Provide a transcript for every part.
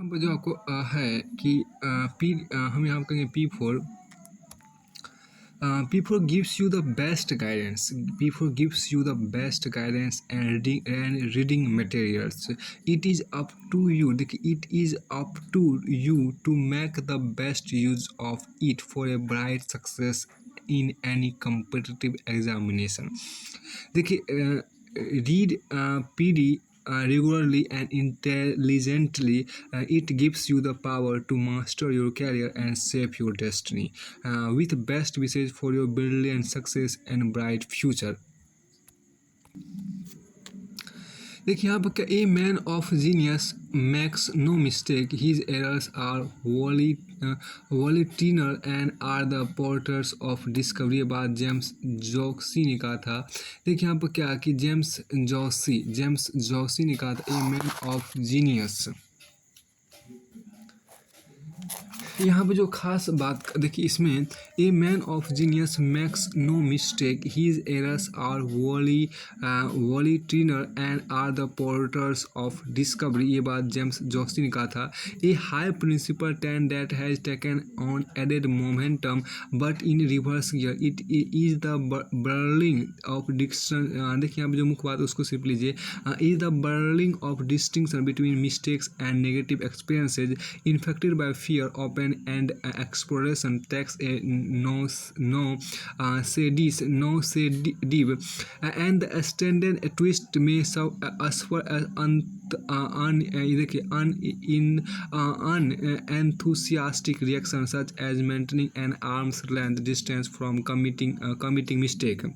यहाँ पर जो आपको है कि हम यहाँ कहेंगे P4। P4 gives you the best guidance. P4 gives you the best guidance and reading materials. It is up to you. It is up to you to make the best use of it for a bright success in any competitive examination. देखिए, read PD regularly and intelligently. It gives you the power to master your career and shape your destiny with best wishes for your brilliant success and bright future. देखिए यहाँ पर क्या, ए man of genius makes no mistake, his errors are volitional and are the porters of discovery। बात James Joyce ने कहा था। देखिए यहाँ पर क्या कि जेम्स जॉसी ने कहा था ए मैन ऑफ जीनियस। यहाँ पे जो खास बात देखिए इसमें, a man of genius makes no mistake, his errors are volitional and are the portals of discovery. ये बात जेम्स जॉसी ने कहा था। A high principle ten that has taken on added momentum but in reverse gear, it is the blurring of distinction. देखिए यहाँ पे जो मुख्य बात उसको सिर्फ लीजिए, is the blurring of distinction between mistakes and negative experiences infected by fear of and exploration takes a sedative and the extended twist may serve as for unenthusiastic reaction such as maintaining an arm's length distance from committing mistake।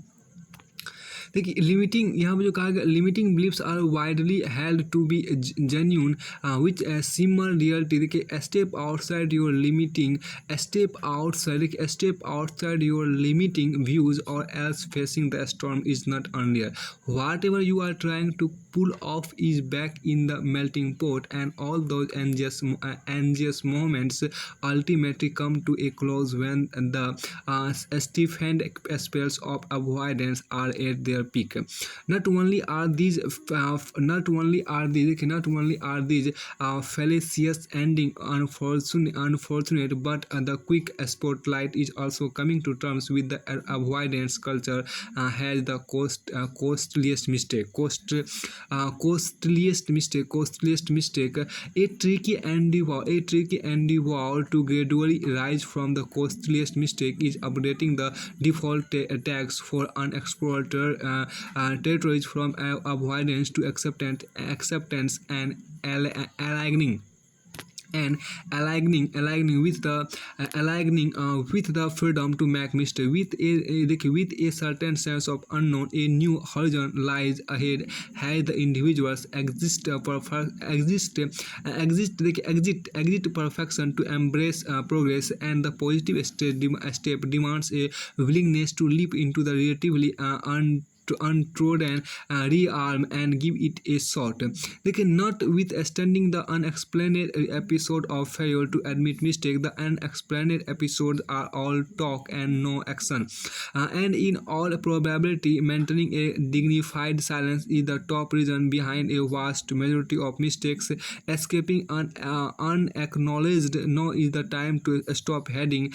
देखिए limiting, यहाँ पे जो कहा गया, limiting beliefs are widely held to be genuine which simmer reality. देखिए step outside your limiting views और else facing the storm is not unreal. Whatever you are trying to pull off is back in the melting pot, and all those anxious moments ultimately come to a close when the stiff-hand spells of avoidance are at their peak। Not only are these fallacious ending unfortunate, but the quick spotlight is also coming to terms with the avoidance culture has the costliest mistake, a tricky endeavor to gradually rise from the costliest mistake is updating the default tags for unexplored territories from avoidance to acceptance and aligning with the freedom to make mistakes with a certain sense of unknown। A new horizon lies ahead as the individuals exit perfection to embrace progress, and the positive step demands a willingness to leap into the relatively untrodden realm and give it a shot। देखिए notwithstanding the unexplained episode of failure to admit mistake, the unexplained episodes are all talk and no action, and in all probability maintaining a dignified silence is the top reason behind a vast majority of mistakes escaping unacknowledged। Now is the time to stop heading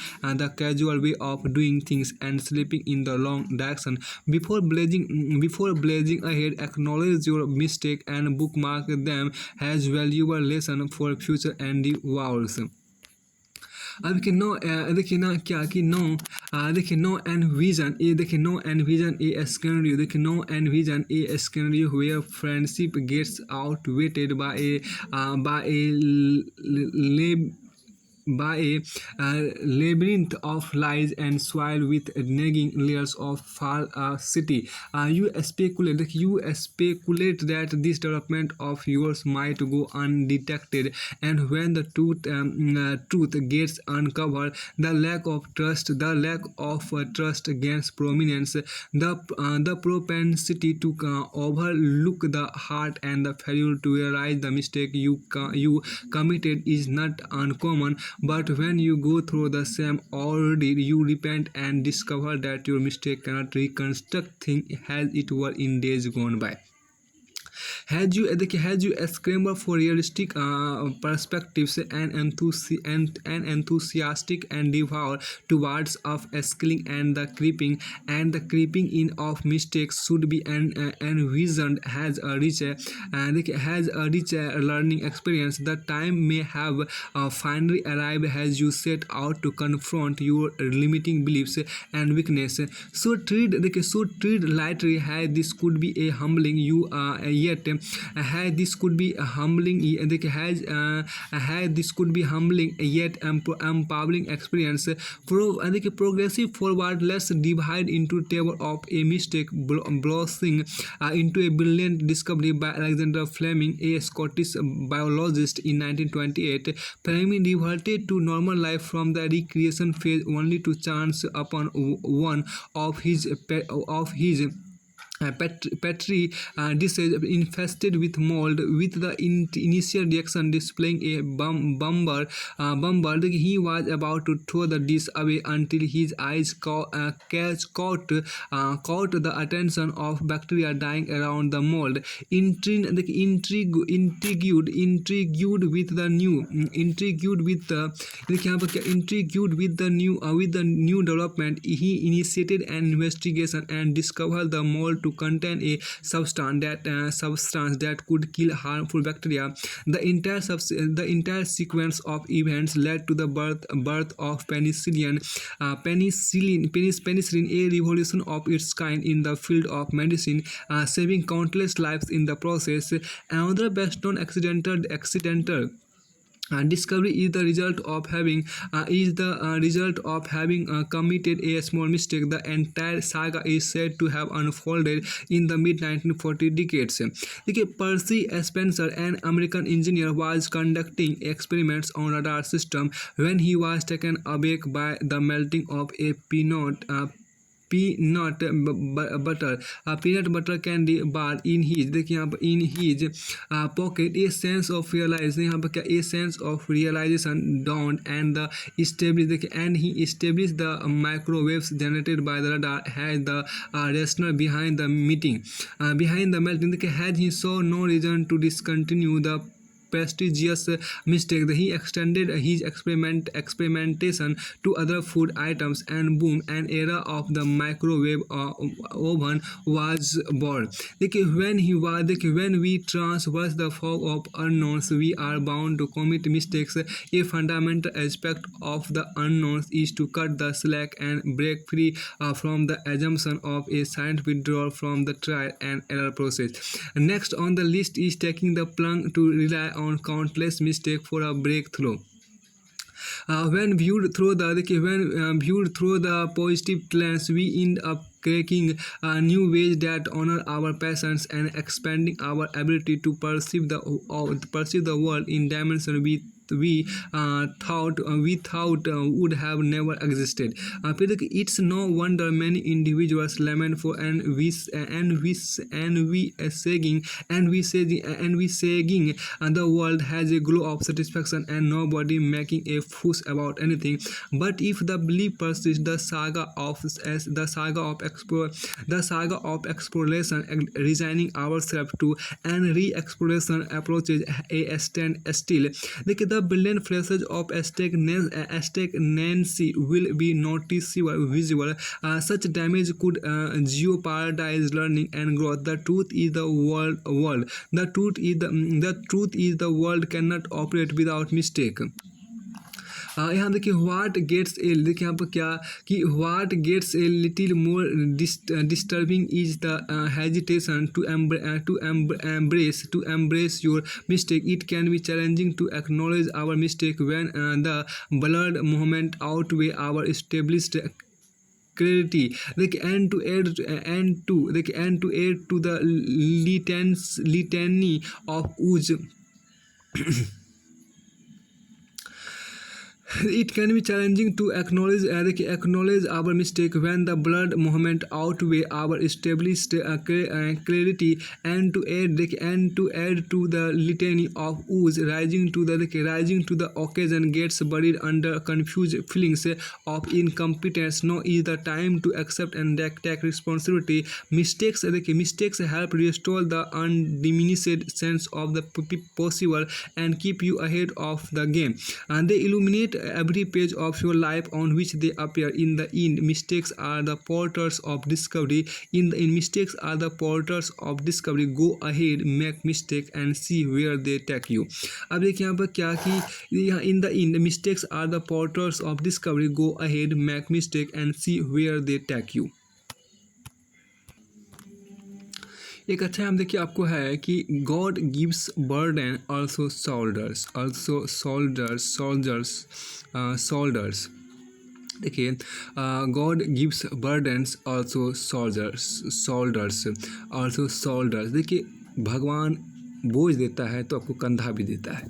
the casual way of doing things and slipping in the wrong direction before blazing ahead। Acknowledge your mistake and bookmark them as valuable lesson for future endeavors। अब देखिए देखिए ना क्या कि देखिए no envision a scenario. देखिए no envision a scenario where friendship gets outweighed by a labyrinth of lies and soil with nagging layers of falsity। You speculate that this development of yours might go undetected, and when the truth gets uncovered, the lack of trust gains prominence, the propensity to overlook the heart and the failure to realize the mistake you committed is not uncommon। But when you go through the same ordeal, you repent and discover that your mistake cannot reconstruct things as it were in days gone by। Has you a scramble for realistic perspectives and enthusiastic and devour towards of skilling and the creeping in of mistakes should be envisioned has a rich learning experience. The time may have finally arrived as you set out to confront your limiting beliefs and weakness. So treat lightly as this could be a humbling you yet has this could be a humbling has this could be humbling yet empowering experience. Progressive forward, let's divide into table of a mistake blossoming into a brilliant discovery by Alexander Fleming, a Scottish biologist in 1928. Fleming reverted to normal life from the recreation phase only to chance upon one of his petri dishes infested with mold, with the initial reaction displaying a bumper. He was about to throw the dish away until his eyes caught the attention of bacteria dying around the mold. Intrigued with the new development, he initiated an investigation and discovered the mold to contain a substance that could kill harmful bacteria. The entire sequence of events led to the birth of penicillin, a revolution of its kind in the field of medicine, saving countless lives in the process. Another best known accidental discovery is the result of having committed a small mistake. The entire saga is said to have unfolded in the mid 1940 decades. Percy Spencer, an American engineer, was conducting experiments on radar system when he was taken aback by the melting of a peanut butter candy bar in his pocket. A sense of realization dawned, and he established the microwaves generated by the radar as the rationale behind the melting. Had he saw no reason to discontinue the prestigious mistake. He extended his experimentation to other food items, and boom, an era of the microwave oven was born. When we traverse the fog of unknowns, we are bound to commit mistakes. A fundamental aspect of the unknowns is to cut the slack and break free from the assumption of a science withdrawal from the trial and error process. Next on the list is taking the plunge to rely on countless mistakes for a breakthrough. When viewed through the positive lens, we end up cracking new ways that honor our passions and expanding our ability to perceive the world in dimensions we thought would have never existed. It's no wonder many individuals lament for and we sagging the world has a glow of satisfaction and nobody making a fuss about anything. But if the belief persists, the saga of exploration, resigning ourselves to and re-exploration approaches a stand still. The brilliant flashes of stagnancy will be noticeable, visible. Such damage could jeopardize learning and growth. The truth is the world cannot operate without mistake. यहाँ देखिए what gets ए देखिए यहाँ पर क्या कि what gets a little more disturbing is the hesitation to embrace your mistake. It can be challenging to acknowledge our mistake when the blurred moment outweigh our established clarity. And to add to the litany of whose It can be challenging to acknowledge our mistake when the blood movement outweigh our established clarity, and to add to the litany of woes rising to the occasion gets buried under confused feelings of incompetence. Now is the time to accept and take responsibility. Mistakes help restore the undiminished sense of the possible and keep you ahead of the game, and they illuminate every page of your life on which they appear. In the end, mistakes are the portals of discovery. Mistakes are the portals of discovery. Go ahead, make mistake and see where they take you. अब देखिए यहाँ पर क्या कि यहाँ in the end mistakes are the portals of discovery. Go ahead, make mistake and see where they take you. एक अच्छा हम देखिए आपको है कि God gives burden also soldiers देखिए God gives burdens also shoulders देखिए भगवान बोझ देता है तो आपको कंधा भी देता है।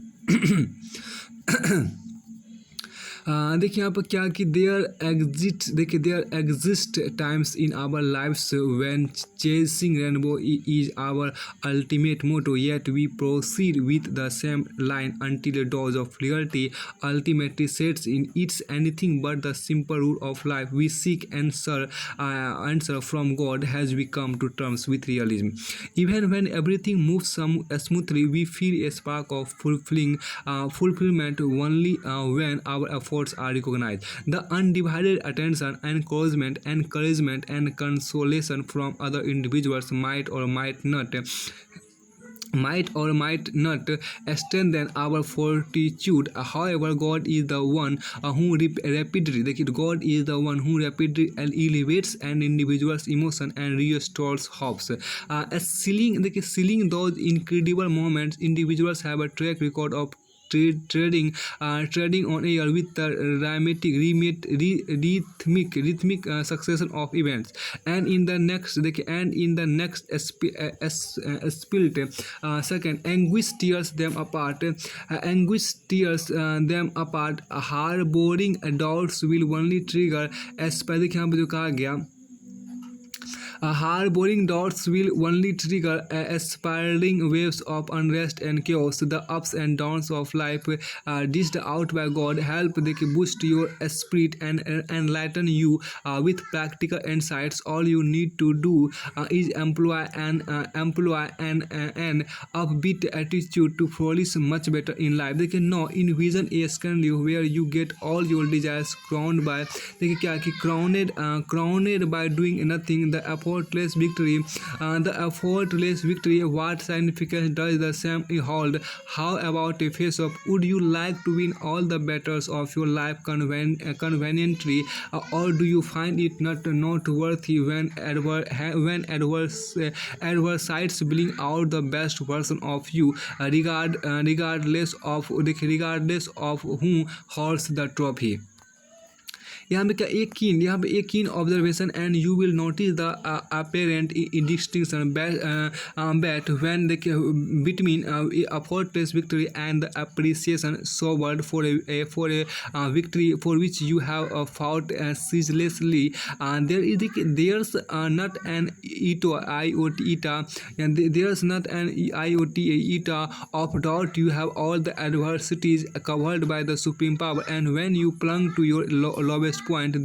देखिए यहाँ पर क्या कि there exist times in our lifes when chasing rainbow is our ultimate motto, yet we proceed with the same line until a dose of reality ultimately sets in. It's anything but the simple rule of life. We seek answer from God as we come to terms with realism. Even when everything moves smoothly, we feel a spark of fulfillment only when our efforts are recognized. The undivided attention, encouragement and consolation from other individuals might or might not strengthen our fortitude. However, God is the one who rapidly elevates an individual's emotion and restores hopes. Sealing those incredible moments, individuals have a track record of treading on air with the rhythmic succession of events, and in the next split second, anguish tears them apart. Harboring doubts will only trigger देखिए यहाँ पे जो कहा गया harboring doubts will only trigger spiraling waves of unrest and chaos. The ups and downs of life, dished out by God, help boost your spirit and enlighten you with practical insights. All you need to do is employ an upbeat attitude to flourish much better in life. देखिए no, envision a scenario where you get all your desires crowned by देखिए क्या कि crowned by doing nothing. The effortless victory. What significance does the same hold? How about a face-off? Would you like to win all the battles of your life conveniently, or do you find it not worthy when adversities bring out the best version of you, regardless of who holds the trophy? यहाँ पे क्या एक कीन observation and you will notice the apparent distinction when between effortless victory and the appreciation showered for a victory for which you have fought ceaselessly. There's not an iota of doubt. You have all the adversities covered by the supreme power, and when you plunge to your lowest point,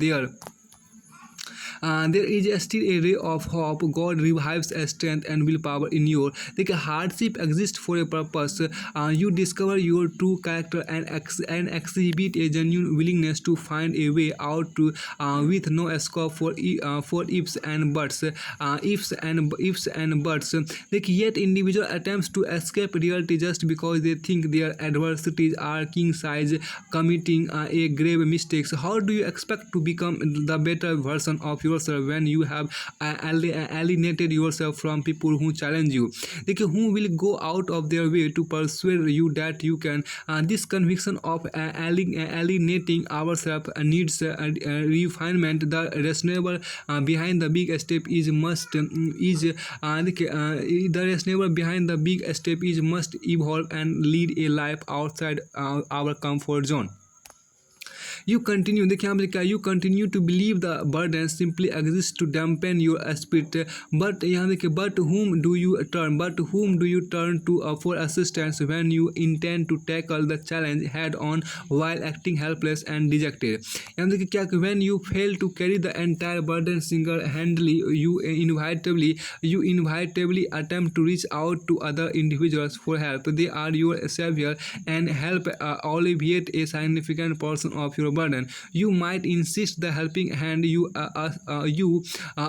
there is still a ray of hope. God revives strength and willpower in you. The hardship exists for a purpose. You discover your true character and exhibit a genuine willingness to find a way out with no scope for ifs and buts. Yet individual attempts to escape reality just because they think their adversities are king size, committing a grave mistakes. How do you expect to become the better version of yourself when you have alienated yourself from people who challenge you? Who will go out of their way to persuade you that you can? This conviction of alienating ourselves needs refinement. The rationale behind the big step must evolve and lead a life outside our comfort zone. You continue, देखिए यहाँ पे लिखा है, you continue to believe the burden simply exists to dampen your spirit, but यहाँ देखिए, but whom do you turn to for assistance when you intend to tackle the challenge head on while acting helpless and dejected. यहाँ देखिए क्या, when you fail to carry the entire burden single-handedly, you inevitably attempt to reach out to other individuals for help. They are your savior and help alleviate a significant portion of your burden. You might insist the helping hand you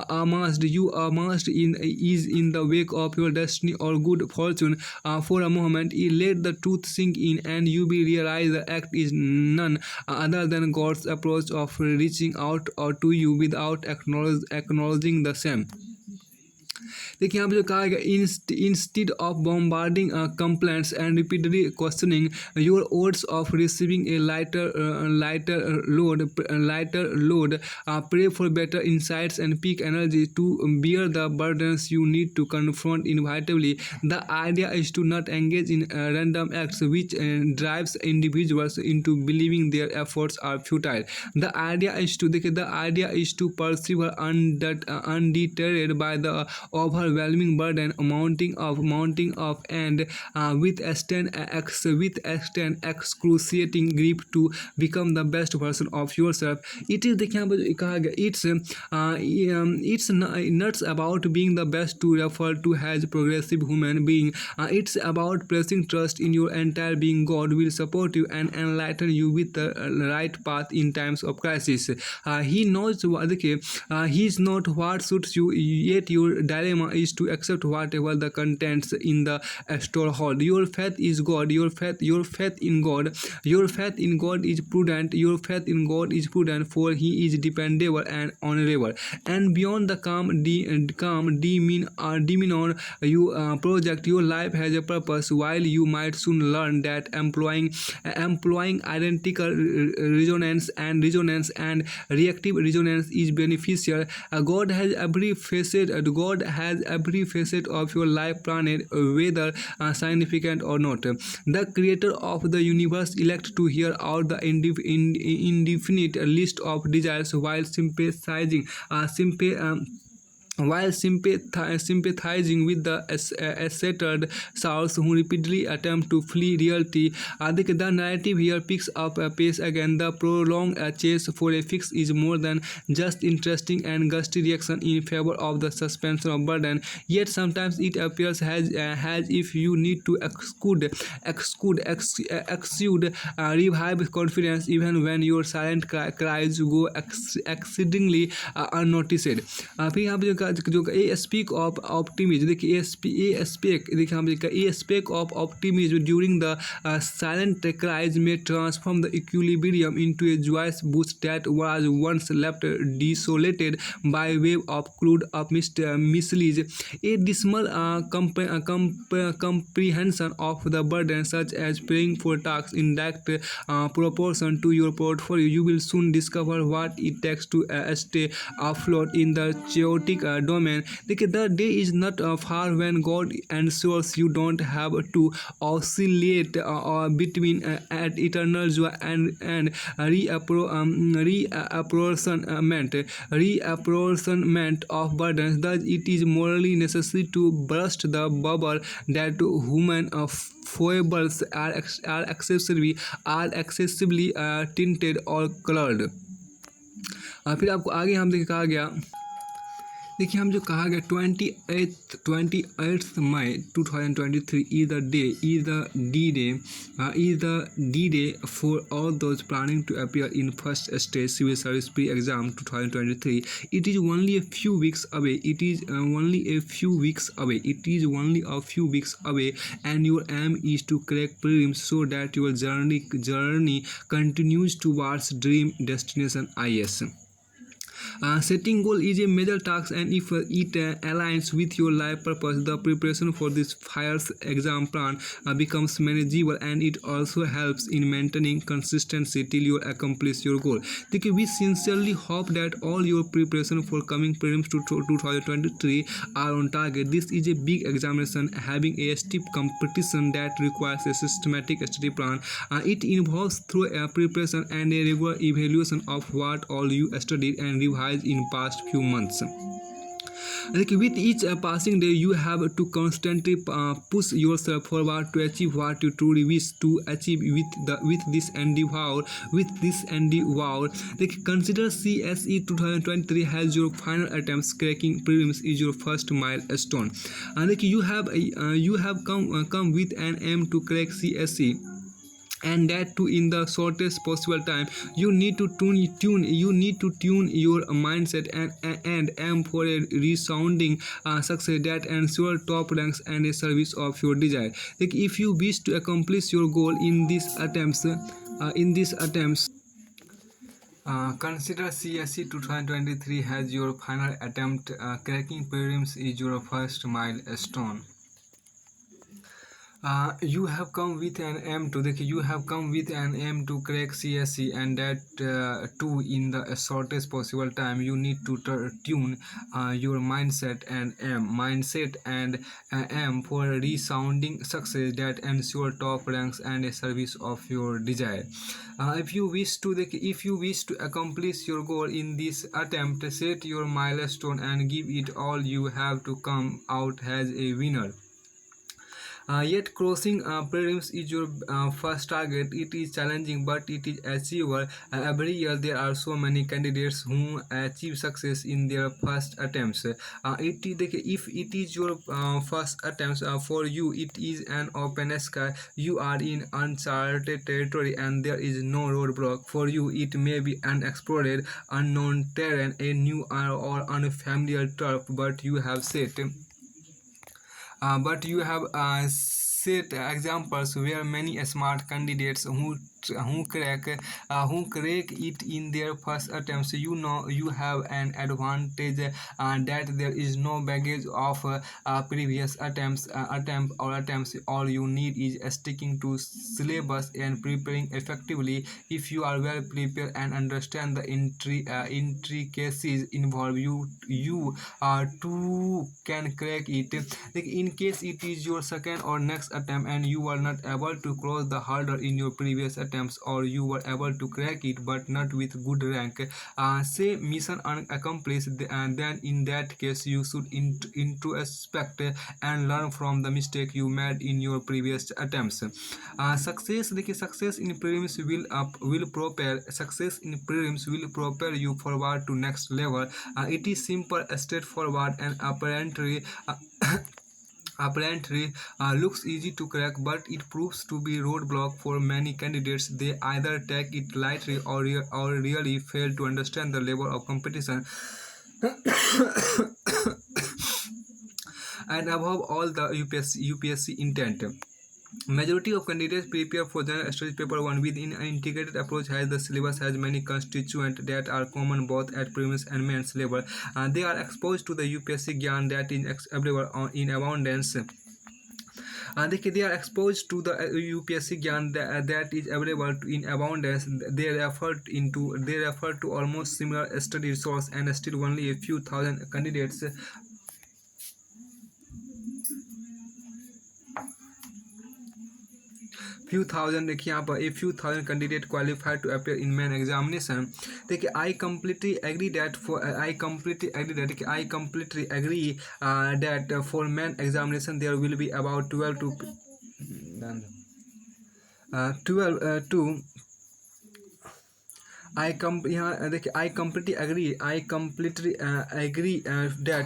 amassed is in the wake of your destiny or good fortune. For a moment, you let the truth sink in, and you will realize the act is none other than God's approach of reaching out to you without acknowledging the same. देखिए यहाँ पे जो कहा गया, instead of bombarding complaints and repeatedly questioning your odds of receiving a lighter load, pray for better insights and peak energy to bear the burdens you need to confront inevitably. The idea is to not engage in random acts which drives individuals into believing their efforts are futile. The idea is to persevere undeterred by the overwhelming burden mounting up and withstand excruciating grief to become the best version of yourself. It is, देखिए यहाँ पर कहा गया, it's not about being the best to refer to as progressive human being. It's about placing trust in your entire being. God will support you and enlighten you with the right path in times of crisis. He knows he's not what suits you, yet your dilemma is to accept whatever the contents in the store hold. Your faith is God. Your faith in God. Your faith in God is prudent. Your faith in God is prudent, for He is dependable and honorable. And beyond the demeanor you project, your life has a purpose. While you might soon learn that employing identical resonance and reactive resonance is beneficial. God has every facet of your life planned, whether significant or not. The creator of the universe elects to hear out the indefinite list of desires while sympathizing with the shattered souls who repeatedly attempt to flee reality. The narrative here picks up a pace again. The prolonged chase for a fix is more than just interesting and gusty reaction in favor of the suspension of burden. Yet sometimes it appears as if you need to exude revive confidence even when your silent cries go exceedingly unnoticed. फिर यहाँ पे जो ए speak of optimism, देखिए a speck of optimism during the silent cries में transform the equilibrium into a joyous boost that was once left desolated by way of cloud of miseries. A dismal comprehension of the burden, such as paying for tasks in direct proportion to your portfolio. You will soon discover what it takes to stay afloat in the chaotic domain. The day is not far when God ensures you don't have to oscillate between eternal joy and reapportionment of burdens. Thus, it is morally necessary to burst the bubble that human foibles are excessively tinted or colored. फिर आपको आगे हम देखिए कहा गया, देखिए हम जो कहा गया 28th May 2023 is the D-Day for all those planning to appear in first stage civil service pre-exam 2023. It is only a few weeks away. And your aim is to crack prelims so that your journey continues towards dream destination IS. Setting goal is a major task, and if it aligns with your life purpose, the preparation for this fierce exam plan becomes manageable, and it also helps in maintaining consistency till you accomplish your goal. We sincerely hope that all your preparation for coming prelims to 2023 are on target. This is a big examination having a steep competition that requires a systematic study plan. It involves through a preparation and a regular evaluation of what all you studied and revised in past few months. With each passing day, you have to constantly push yourself forward to achieve what you truly wish to achieve with this endeavor. Consider CSE 2023 as your final attempts. Cracking prelims is your first milestone. You have come with an aim to crack CSE, and that too in the shortest possible time. You need to tune your mindset and aim for a resounding success that ensure top ranks and a service of your desire. If you wish to accomplish your goal in these attempts, consider CSE 2023 as your final attempt. Cracking prelims is your first milestone. You have come with an aim to crack CSE, and that too in the shortest possible time. You need to tune your mindset and aim for a resounding success that ensure top ranks and a service of your desire. If you wish to accomplish your goal in this attempt, set your milestone and give it all you have to come out as a winner. Yet crossing prelims is your first target. It is challenging, but it is achievable. Every year there are so many candidates who achieve success in their first attempts. If it is your first attempts, for you it is an open sky. You are in uncharted territory and there is no roadblock. For you it may be unexplored, unknown terrain, a new or unfamiliar turf, but you have set examples where many smart candidates who crack it in their first attempts. You know you have an advantage, that there is no baggage of previous attempts. All you need is sticking to syllabus and preparing effectively. If you are well prepared and understand the intricacies involved, you too can crack it. In case it is your second or next attempt and you were not able to cross the hurdle in your previous attempts, or you were able to crack it but not with good rank, say mission unaccomplished, then in that case you should introspect and learn from the mistake you made in your previous attempts. Success in prelims will propel you forward to next level. It is simple, straightforward, and apparently looks easy to crack, but it proves to be roadblock for many candidates. They either take it lightly or really fail to understand the level of competition and above all the UPSC intent. Majority of candidates prepare for general studies paper 1 with an integrated approach, as the syllabus has many constituents that are common both at prelims and mains level. They are exposed to the UPSC gyan that is available in abundance. They are exposed to the UPSC gyan that is available in abundance. They refer to almost similar study resource, and still only a few thousand candidates few thousand candidate qualified to appear in main examination. I completely agree that for main examination there will be about 12 to 12 to I completely agree. That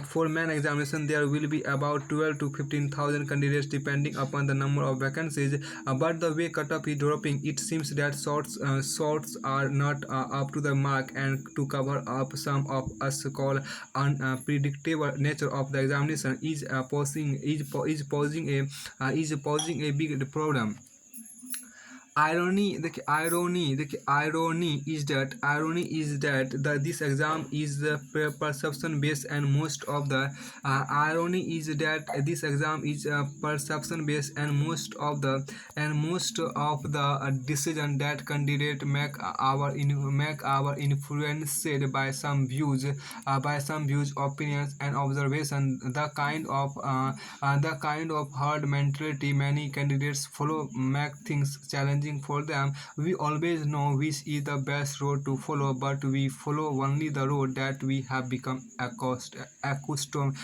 for main examination there will be about 12 to 15,000 candidates depending upon the number of vacancies. But the way cutoff is dropping, it seems that sorts are not up to the mark, and to cover up some of us call unpredictable nature of the examination is posing a big problem. irony is that this exam is perception based, and most of the irony is that this exam is perception based, and most of the decision that candidate make our influenced by some views, opinions, and observation. The kind of herd mentality many candidates follow make things challenging for them. We always know which is the best road to follow, but we follow only the road that we have become accustomed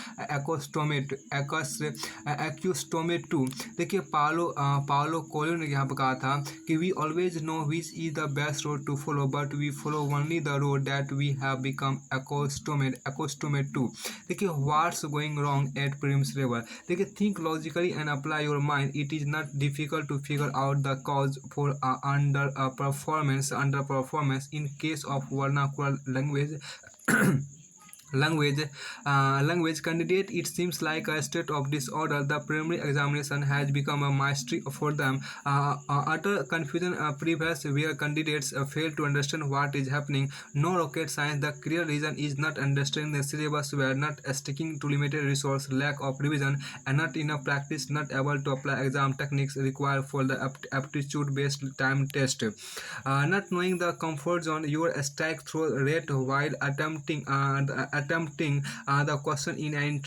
to. देखिए पालो कोलो ने यहाँ पर कहा था कि we always know which is the best road to follow, but we follow only the road that we have become accustomed to. देखिए what's going wrong at prelims level. देखिए think logically and apply your mind. It is not difficult to figure out the cause for underperformance in case of vernacular language. language language candidate. It seems like a state of disorder. The primary examination has become a mystery for them. Utter confusion prevails where candidates fail to understand what is happening. No rocket science. The clear reason is not understanding the syllabus well, not sticking to limited resource, lack of revision, and not enough practice, not able to apply exam techniques required for the aptitude based time test. Not knowing the comfort zone, your strike throw rate while attempting the question in an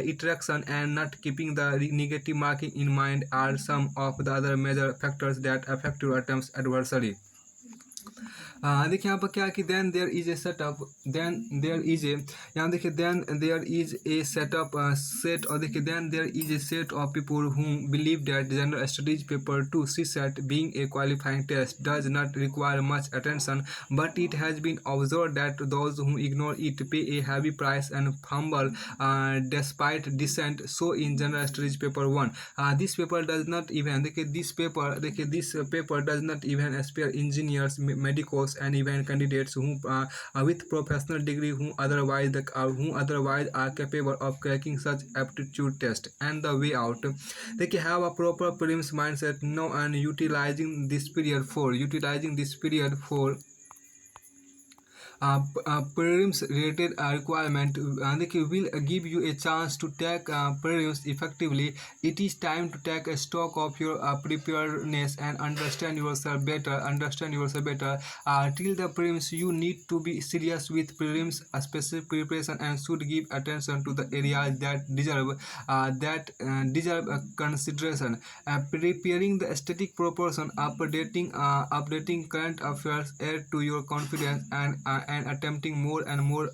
interaction, and not keeping the negative marking in mind are some of the other major factors that affect your attempts adversely. देखिए यहाँ पर क्या कि then there is a setup then there is a यहाँ देखिए then there is a setup set और देखिए then there is a set of people who believe that general studies paper 2 CSAT being a qualifying test does not require much attention, but it has been observe that those who ignore it pay a heavy price and fumble despite dissent. So in general studies paper 1, this paper does not even this paper does not even spare engineers, medicals, and even candidates who with professional degree who otherwise are capable of cracking such aptitude test. And the way out, they can have a proper prelims mindset now, and utilizing this period for prelims related requirement will give you a chance to take prelims effectively. It is time to take a stock of your preparedness and understand yourself better. Till the prelims, you need to be serious with prelims specific preparation, and should give attention to the areas that deserve consideration. Preparing the static proportion, updating current affairs add to your confidence, and attempting more and more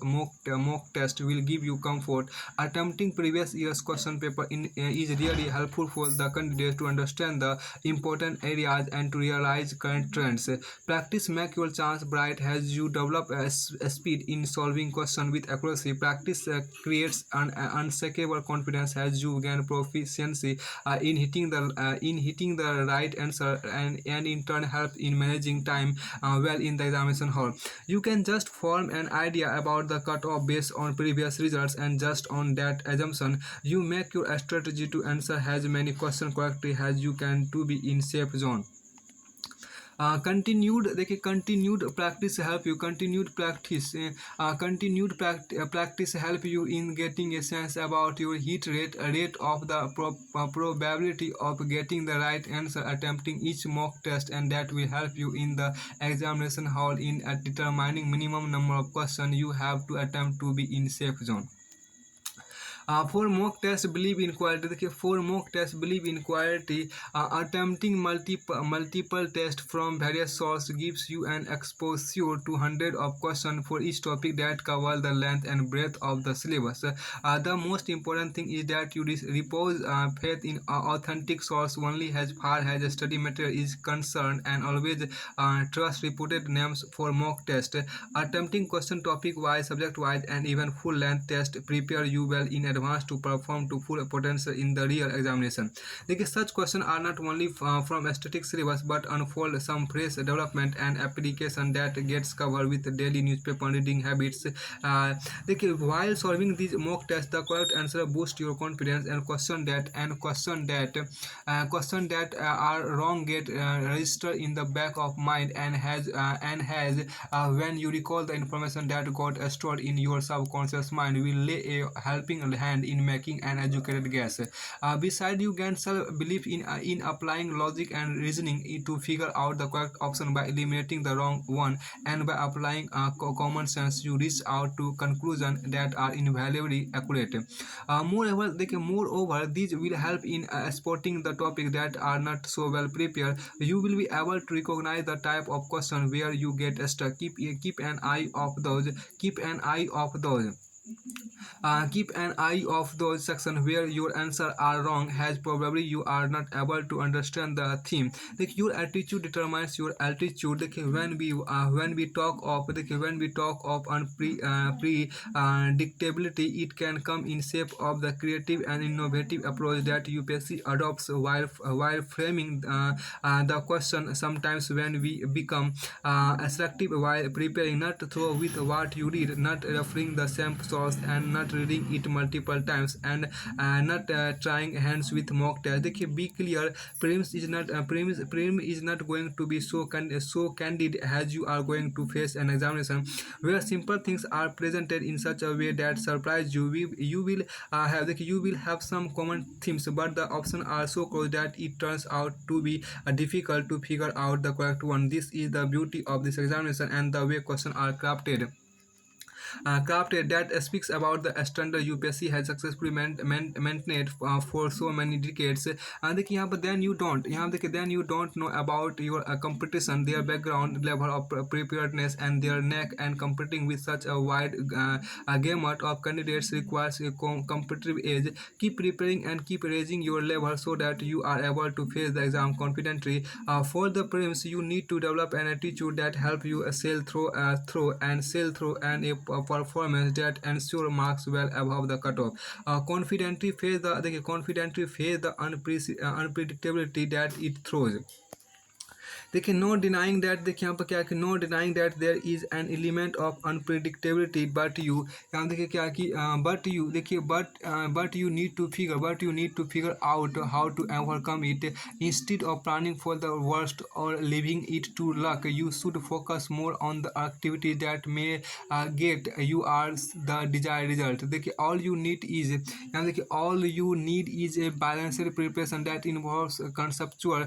mock test will give you comfort. Attempting previous year's question paper is really helpful for the candidate to understand the important areas and to realize current trends. Practice make your chance bright as you develop a speed in solving question with accuracy. Practice creates an unshakable confidence as you gain proficiency in hitting the right answer, and in turn help in managing time well in the examination hall. You can just form an idea about the cutoff based on previous results, and just on that assumption, you make your strategy to answer as many questions correctly as you can to be in safe zone. continued practice help you continued practice help you in getting a sense about your hit rate of the probability of getting the right answer attempting each mock test, and that will help you in the examination hall in determining minimum number of questions you have to attempt to be in safe zone. For mock test believe in quality. देखिए for mock test believe in quality. Attempting multiple tests from various sources gives you an exposure to hundred of questions for each topic that cover the length and breadth of the syllabus. The most important thing is that you repose faith in authentic source only as far as study material is concerned, and always trust reputed names for mock test. Attempting question topic wise, subject wise, and even full length test prepare you well in advance to perform to full potential in the real examination. देखिए such questions are not only from static syllabus but unfold some fresh development and application that gets covered with daily newspaper reading habits. देखिए while solving these mock tests, the correct answer boost your confidence, and question that are wrong get registered in the back of mind and has when you recall the information that got stored in your subconscious mind will lay a helping hand in making an educated guess. Beside you gain self-belief in applying logic and reasoning to figure out the correct option by eliminating the wrong one, and by applying common sense you reach out to conclusions that are invaluably accurate. Moreover, these will help in spotting the topic that are not so well prepared. You will be able to recognize the type of question where you get stuck. Keep an eye of those. Keep an eye of those. Keep an eye of those sections where your answers are wrong, as probably you are not able to understand the theme. Like your attitude determines your altitude. Like when we talk of predictability, it can come in shape of the creative and innovative approach that UPSC adopts while framing the question. Sometimes when we become selective while preparing, not through with what you read, not referring the same source, and not reading it multiple times, and not trying hands with mock test. देखिए be clear, prelim is not going to be so candid as you are going to face an examination where simple things are presented in such a way that surprise you. You will have some common themes, but the options are so close that it turns out to be difficult to figure out the correct one. This is the beauty of this examination and the way questions are crafted that speaks about the standard UPSC has successfully maintained for so many decades. देखिए यहाँ पर then you don't know about your competition, their background level of preparedness, and their neck, and competing with such a wide gamut of candidates requires a competitive edge. Keep preparing and keep raising your level so that you are able to face the exam confidently. For the prelims, you need to develop an attitude that help you sail through and a performance that ensure marks well above the cutoff. Confidently face the unpredictability that it throws. देखिए no denying that, देखिए यहाँ पर क्या कि no denying that there is an element of unpredictability, but you यहाँ देखिए क्या कि but you need to figure out how to overcome it instead of planning for the worst और living it to luck. You should focus more on the activity that may get you or the desired result. देखिए all you need is, यहाँ देखिए all you need is a balanced preparation that involves conceptual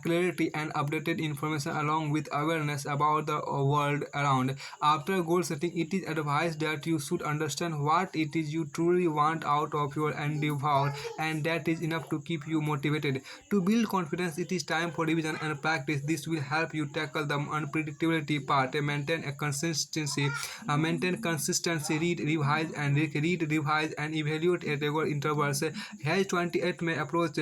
clarity and updated information along with awareness about the world around. After goal setting, it is advised that you should understand what it is you truly want out of your endeavor, and that is enough to keep you motivated. To build confidence, it is time for revision and practice. This will help you tackle the unpredictability part, maintain consistency, read, revise, and evaluate at regular intervals. Has 28 may approach,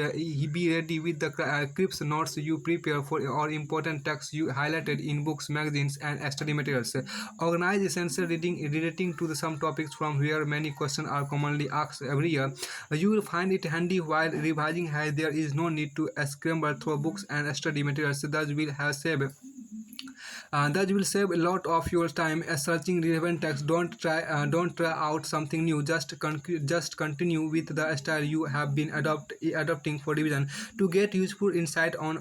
be ready with the crisp notes you prepare for or important texts you highlighted in books, magazines, and study materials. Organize essential reading relating to some topics from where many questions are commonly asked every year. You will find it handy while revising, as there is no need to scramble through books and study materials. That will save a lot of your time as searching relevant text. Don't try out something new. Just continue with the style you have been adopting for revision. To get useful insight on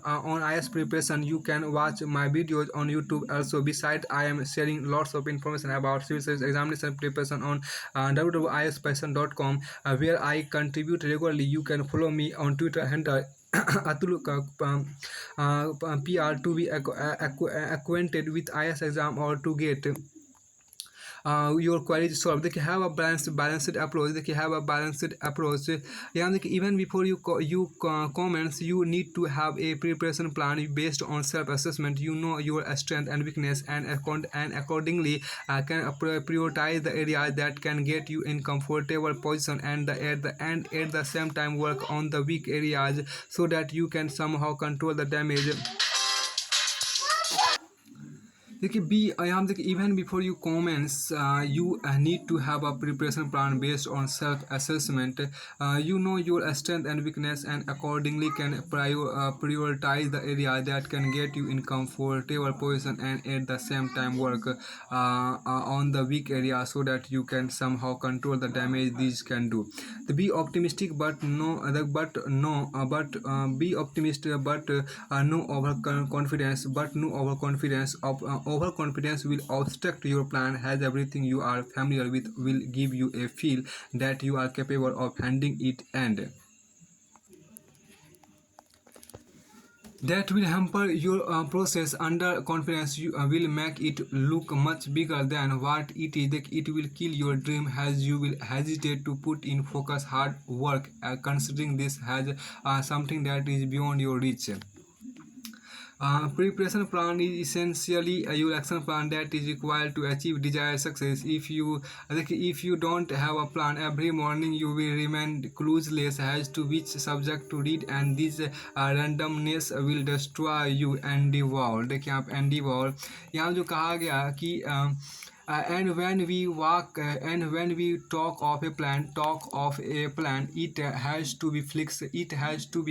IS preparation, you can watch my videos on YouTube. Also, besides, I am sharing lots of information about civil service examination preparation on www.ispassion.com, where I contribute regularly. You can follow me on Twitter handle Atul PR to be acquainted with IS exam or to get your queries solved. They can have a balanced approach. Yeah, even before comments, you need to have a preparation plan based on self-assessment. You know your strength and weakness, and accordingly can prioritize the areas that can get you in comfortable position, and at the same time work on the weak areas so that you can somehow control the damage. देखिए B यहाँ देखिए even before you comments you need to have a preparation plan based on self assessment. You know your strength and weakness and accordingly can prioritize the area that can get you in comfortable position and at the same time work on the weak area so that you can somehow control the damage these can do. The be optimistic but be optimistic but no overconfidence. But no overconfidence. Overconfidence will obstruct your plan, as everything you are familiar with will give you a feel that you are capable of handling it, and that will hamper your process. Under confidence you will make it look much bigger than what it is. It will kill your dream as you will hesitate to put in focus hard work, considering this as something that is beyond your reach. Preparation plan is essentially your action plan that is required to achieve desired success. If you don't have a plan, every morning you will remain clueless as to which subject to read, and this randomness will destroy you and devour. देखिए आप and devour यहाँ जो कहा गया कि and when we talk of a plan, it has to be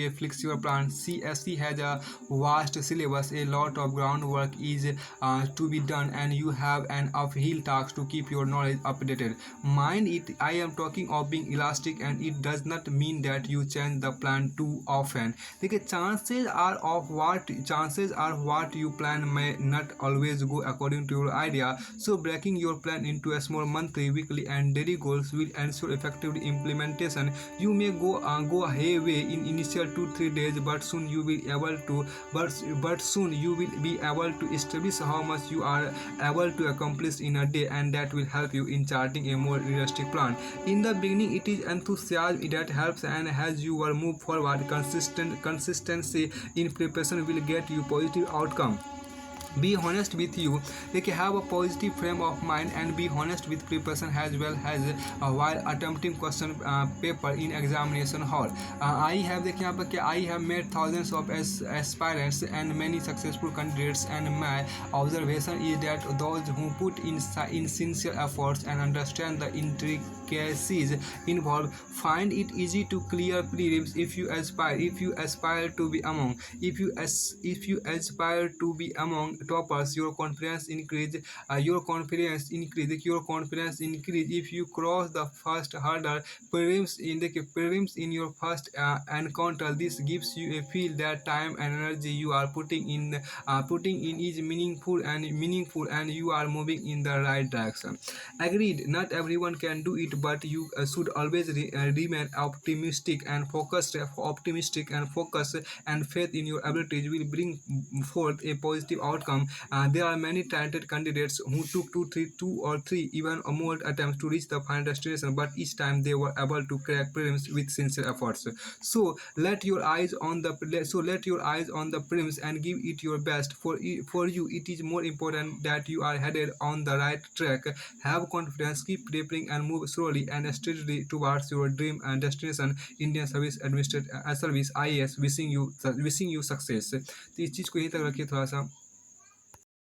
a flexible plan. CSC has a vast syllabus, a lot of groundwork is to be done, and you have an uphill task to keep your knowledge updated. Mind it, I am talking of being elastic, and it does not mean that you change the plan too often. देखिए chances are what you plan may not always go according to your idea, so breaking your plan into a small monthly, weekly, and daily goals will ensure effective implementation. You may go halfway in initial 2-3 days, but soon you will be able to establish how much you are able to accomplish in a day, and that will help you in charting a more realistic plan. In the beginning, it is enthusiasm that helps, and as you will move forward, consistency in preparation will get you positive outcome. Be honest with you. Have a positive frame of mind and be honest with preparation as well as while attempting question paper in examination hall. I have met thousands of aspirants and many successful candidates, and my observation is that those who put in sincere efforts and understand the intricacies involved find it easy to clear prelims. If you aspire to be among toppers, your confidence increase. Your confidence increase if you cross the first hurdle. Prelims in your first encounter. This gives you a feel that time and energy you are putting in is meaningful, and you are moving in the right direction. Agreed, not everyone can do it, but you should always remain optimistic and focused, and faith in your abilities will bring forth a positive outcome. There are many talented candidates who took two or three, even more attempts to reach the final destination, but each time they were able to crack prelims with sincere efforts. Let your eyes on the prelims and give it your best. For you, it is more important that you are headed on the right track. Have confidence, keep preparing, and move slowly and steadily towards your dream and destination. Indian Service Administrative Service IAS wishing you success. तो इस चीज़ को यहीं तक रखिए थोड़ा सा.